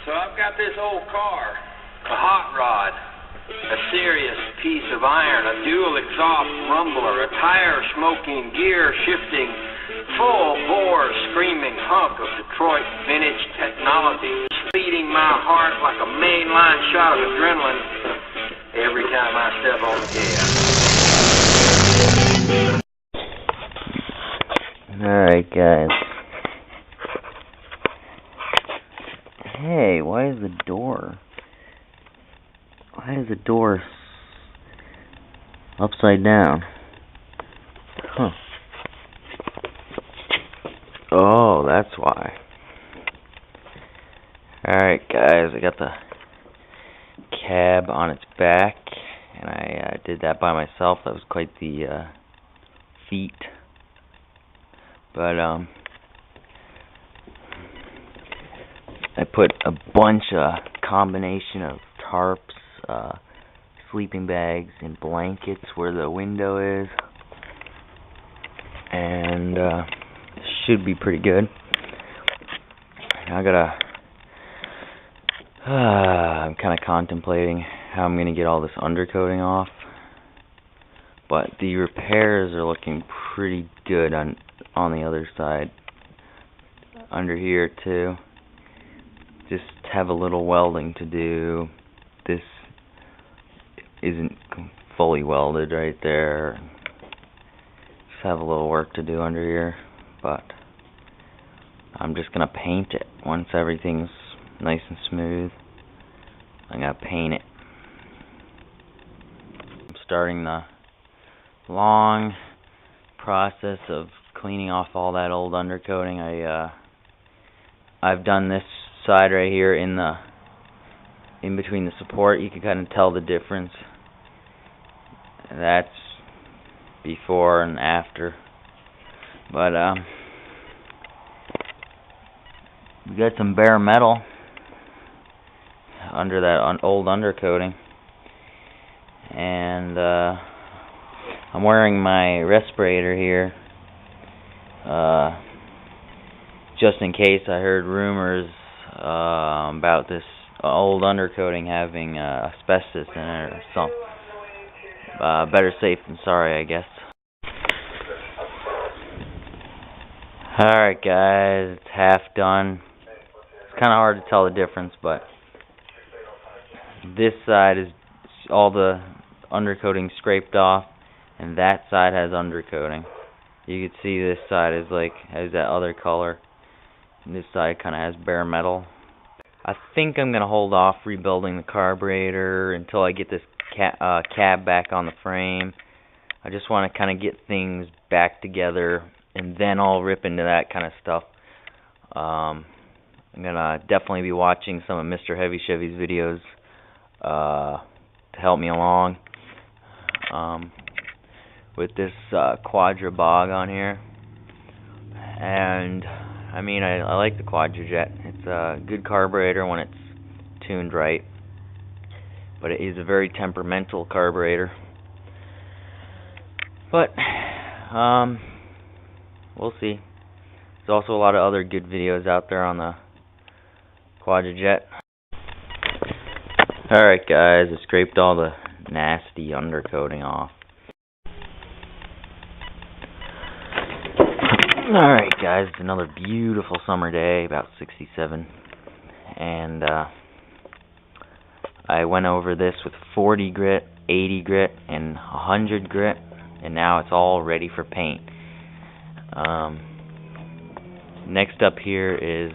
So I've got this old car, a hot rod, a serious piece of iron, a dual exhaust rumbler, a tire smoking, gear shifting, full bore screaming hunk of Detroit vintage technology, feeding my heart like a mainline shot of adrenaline every time I step on the gas. Alright, guys. Hey, why is the door upside down? Huh. Oh, that's why. Alright, guys, I got the cab on its back, and I did that by myself. That was quite the feat. But I put a bunch of combination of tarps, sleeping bags, and blankets where the window is, and should be pretty good. I'm kind of contemplating how I'm going to get all this undercoating off, but the repairs are looking pretty good on the other side, under here too. Just have a little welding to do. This isn't fully welded right there. Just have a little work to do under here, but I'm just gonna paint it once everything's nice and smooth. I'm gonna paint it. I'm starting the long process of cleaning off all that old undercoating. I've done this side right here in between the support. You can kind of tell the difference. That's before and after. But we got some bare metal under that old undercoating, and I'm wearing my respirator here just in case. I heard rumors about this old undercoating having asbestos in it or something. Better safe than sorry, I guess. Alright, guys, it's half done. It's kind of hard to tell the difference, but this side is all the undercoating scraped off, and that side has undercoating. You can see this side has that other color, and this side kind of has bare metal. I think I'm gonna hold off rebuilding the carburetor until I get this cab back on the frame. I just want to kind of get things back together, and then I'll rip into that kind of stuff. I'm gonna definitely be watching some of Mr. Heavy Chevy's videos to help me along with this Quadra Bog on here. And I mean, I like the Quadrajet. It's a good carburetor when it's tuned right, but it is a very temperamental carburetor. But we'll see. There's also a lot of other good videos out there on the Quadrajet. Alright, guys, I scraped all the nasty undercoating off. Alright, guys, it's another beautiful summer day, about 67, and I went over this with 40 grit, 80 grit, and 100 grit, and now it's all ready for paint. Next up here is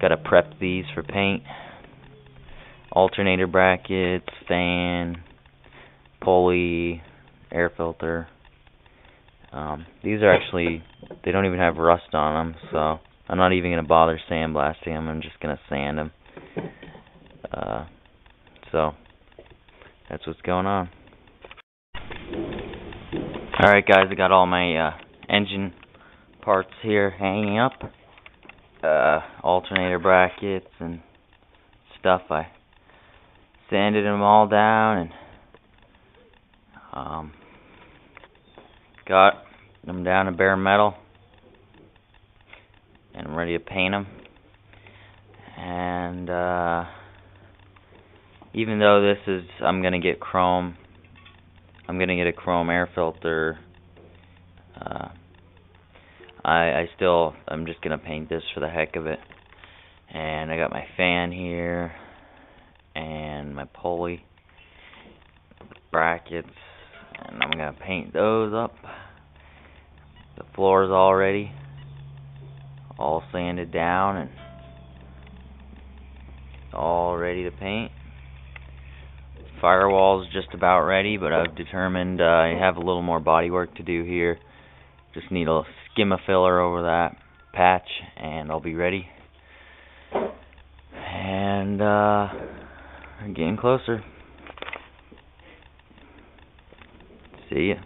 gotta prep these for paint. Alternator brackets, fan, pulley, air filter. These are actually, they don't even have rust on them, so I'm not even going to bother sandblasting them. I'm just going to sand them. So that's what's going on. Alright, guys, I got all my engine parts here hanging up. Alternator brackets and stuff. I sanded them all down and got them down to bare metal, and I'm ready to paint them. And even though this is, I'm gonna get chrome, I'm gonna get a chrome air filter. I'm just gonna paint this for the heck of it. And I got my fan here and my pulley brackets, and I'm gonna paint those up. The floor's already all sanded down and all ready to paint. Firewall's just about ready, but I've determined I have a little more body work to do here. Just need a skim of filler over that patch and I'll be ready. And I'm getting closer. See ya.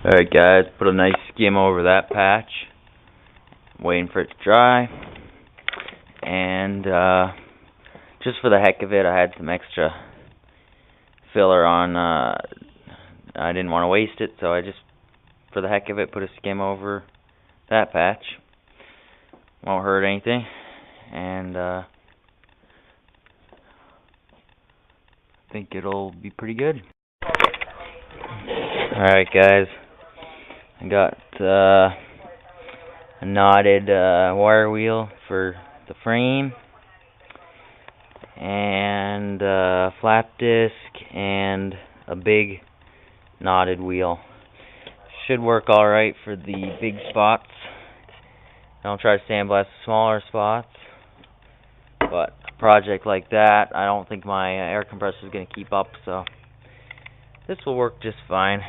Alright guys, put a nice skim over that patch. Waiting for it to dry. And just for the heck of it, I had some extra filler on. I didn't want to waste it, so I just, for the heck of it, put a skim over that patch. Won't hurt anything. And I think it'll be pretty good. Alright guys, I got a knotted wire wheel for the frame, and a flap disc, and a big knotted wheel. Should work alright for the big spots. I'll try to sandblast the smaller spots, but a project like that, I don't think my air compressor is going to keep up, so this will work just fine.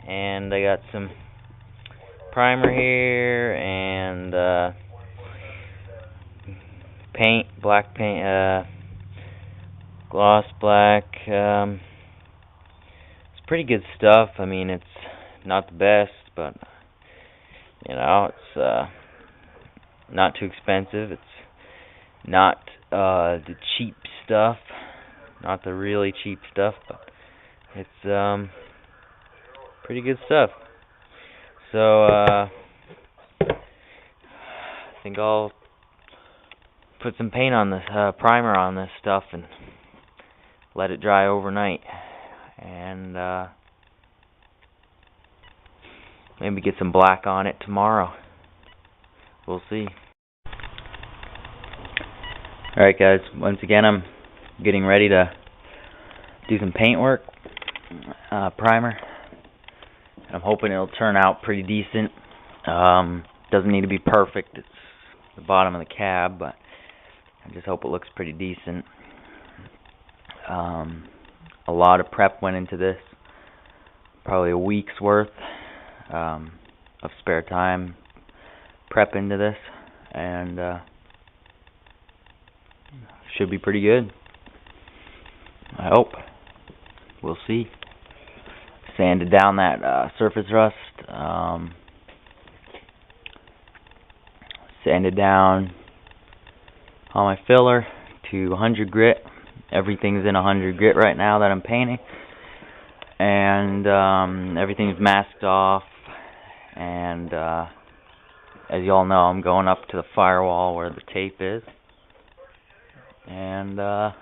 And I got some primer here and paint, black paint, gloss black. It's pretty good stuff. I mean, it's not the best, but you know, it's not too expensive. It's not the cheap stuff, not the really cheap stuff, but it's pretty good stuff. So I think I'll put some paint on this, primer on this stuff, and let it dry overnight, and maybe get some black on it tomorrow. We'll see. Alright guys, once again I'm getting ready to do some paint work, primer. I'm hoping it'll turn out pretty decent. Doesn't need to be perfect, it's the bottom of the cab, but I just hope it looks pretty decent. A lot of prep went into this, probably a week's worth of spare time prep into this, and should be pretty good. I hope. We'll see. Sanded down that surface rust. Sanded down all my filler to 100 grit. Everything's in 100 grit right now that I'm painting, and everything's masked off. And as you all know, I'm going up to the firewall where the tape is, and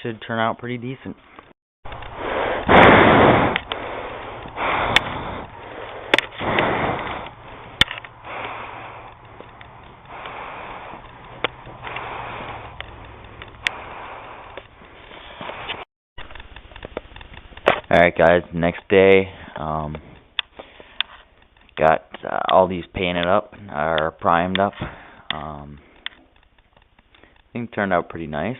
should turn out pretty decent. Alright guys, next day, got all these painted up, or primed up. I think it turned out pretty nice.